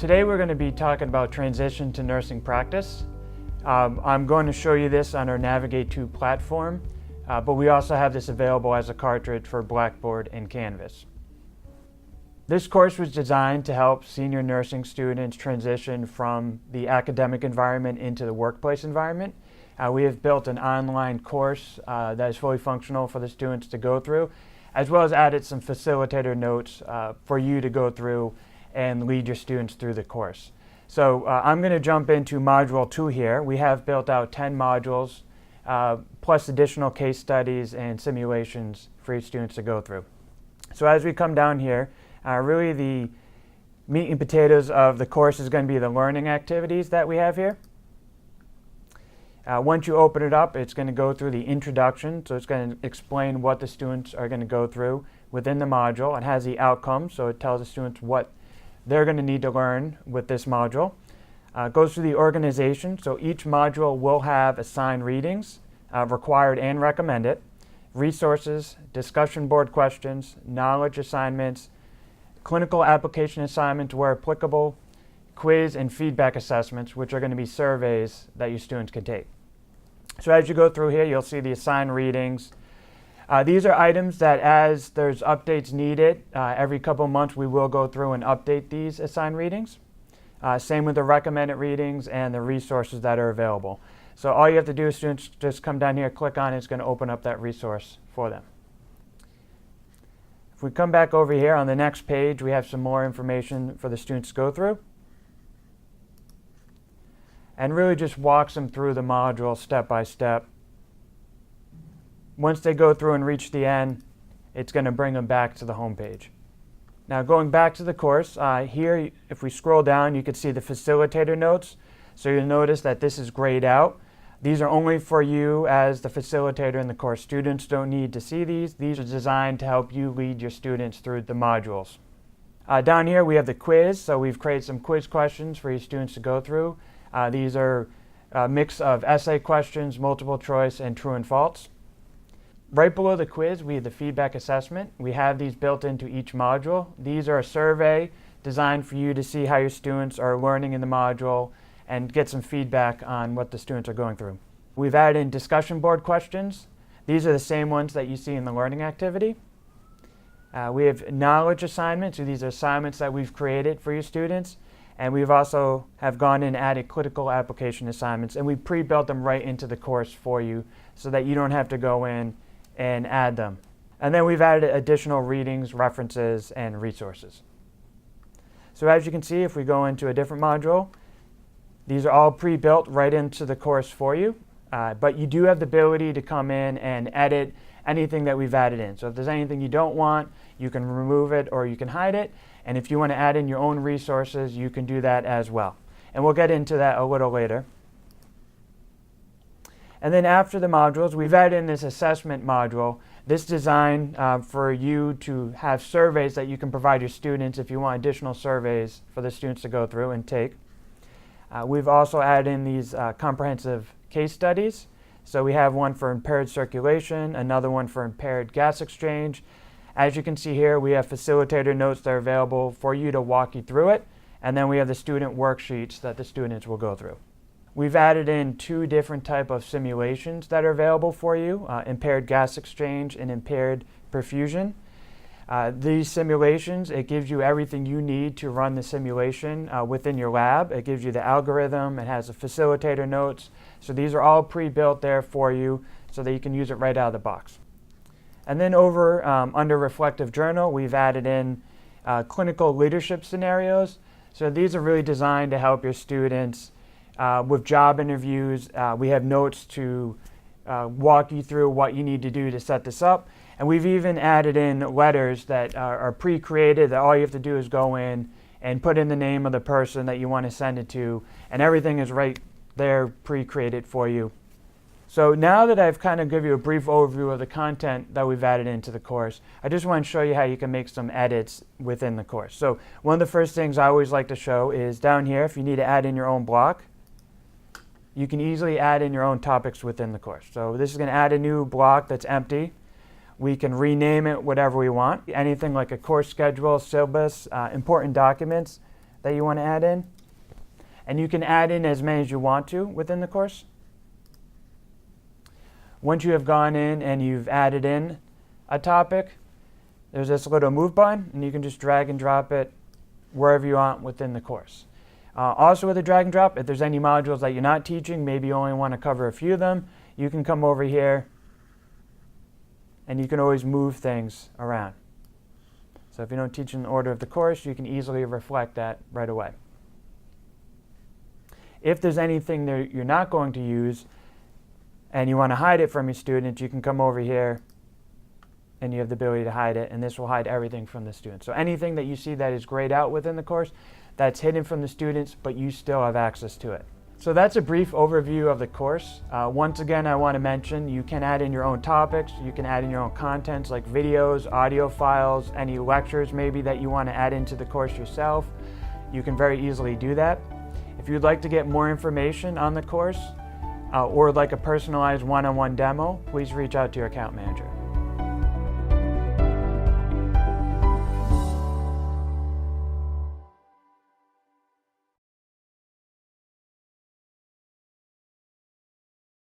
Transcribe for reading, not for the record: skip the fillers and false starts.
Today we're going to be talking about transition to nursing practice. I'm going to show you this on our Navigate 2 platform, but we also have this available as a cartridge for Blackboard and Canvas. This course was designed to help senior nursing students transition from the academic environment into the workplace environment. We have built an online course that is fully functional for the students to go through, as well as added some facilitator notes for you to go through and lead your students through the course. So I'm going to jump into Module 2 here. We have built out 10 modules, plus additional case studies and simulations for your students to go through. So as we come down here, really the meat and potatoes of the course is going to be the learning activities that we have here. Once you open it up, it's going to go through the introduction, so it's going to explain what the students are going to go through within the module. It has the outcomes, so it tells the students what they're going to need to learn with this module. It goes through the organization, so each module will have assigned readings, required and recommended, resources, discussion board questions, knowledge assignments, clinical application assignments where applicable, quiz and feedback assessments, which are going to be surveys that your students can take. So as you go through here, you'll see the assigned readings. These are items that as there's updates needed, every couple of months we will go through and update these assigned readings. Same with the recommended readings and the resources that are available. So all you have to do is students just come down here, click on it, it's going to open up that resource for them. If we come back over here on the next page, we have some more information for the students to go through. And really just walks them through the module step by step. Once they go through and reach the end, it's going to bring them back to the home page. Now going back to the course, here if we scroll down you can see the facilitator notes. So you'll notice that this is grayed out. These are only for you as the facilitator in the course. Students don't need to see these. These are designed to help you lead your students through the modules. Down here we have the quiz, so we've created some quiz questions for your students to go through. These are a mix of essay questions, multiple choice, and true and false. Right below the quiz, we have the feedback assessment. We have these built into each module. These are a survey designed for you to see how your students are learning in the module and get some feedback on what the students are going through. We've added in discussion board questions. These are the same ones that you see in the learning activity. We have knowledge assignments. So these are assignments that we've created for your students. And we've also have gone in and added critical application assignments, and we pre-built them right into the course for you so that you don't have to go in and add them. And then we've added additional readings, references, and resources. So as you can see, if we go into a different module, these are all pre-built right into the course for you, but you do have the ability to come in and edit anything that we've added in. So if there's anything you don't want, you can remove it or you can hide it. And if you want to add in your own resources, you can do that as well. And we'll get into that a little later. And then after the modules, we've added in this assessment module. This is designed for you to have surveys that you can provide your students if you want additional surveys for the students to go through and take. We've also added in these comprehensive case studies. So we have one for impaired circulation, another one for impaired gas exchange. As you can see here, we have facilitator notes that are available for you to walk you through it, and then we have the student worksheets that the students will go through. We've added in 2 different types of simulations that are available for you, impaired gas exchange and impaired perfusion. These simulations, it gives you everything you need to run the simulation within your lab. It gives you the algorithm, it has the facilitator notes, so these are all pre-built there for you so that you can use it right out of the box. And then over under reflective journal, we've added in clinical leadership scenarios. So these are really designed to help your students with job interviews. We have notes to walk you through what you need to do to set this up. And we've even added in letters that are pre-created that all you have to do is go in and put in the name of the person that you want to send it to. And everything is right there pre-created for you. So now that I've kind of given you a brief overview of the content that we've added into the course, I just want to show you how you can make some edits within the course. So one of the first things I always like to show is down here, if you need to add in your own block, you can easily add in your own topics within the course. So this is going to add a new block that's empty. We can rename it whatever we want. Anything like a course schedule, syllabus, important documents, that you want to add in. And you can add in as many as you want to within the course. Once you have gone in and you've added in a topic, there's this little move button, and you can just drag and drop it wherever you want within the course. Also with a drag and drop, if there's any modules that you're not teaching, maybe you only want to cover a few of them, you can come over here and you can always move things around. So if you don't teach in the order of the course, you can easily reflect that right away. If there's anything that you're not going to use and you want to hide it from your students, you can come over here and you have the ability to hide it, and this will hide everything from the students. So anything that you see that is grayed out within the course, that's hidden from the students, but you still have access to it. So that's a brief overview of the course. Once again, I want to mention you can add in your own topics, you can add in your own contents like videos, audio files, any lectures maybe that you want to add into the course yourself. You can very easily do that. If you'd like to get more information on the course or like a personalized one-on-one demo, please reach out to your account manager.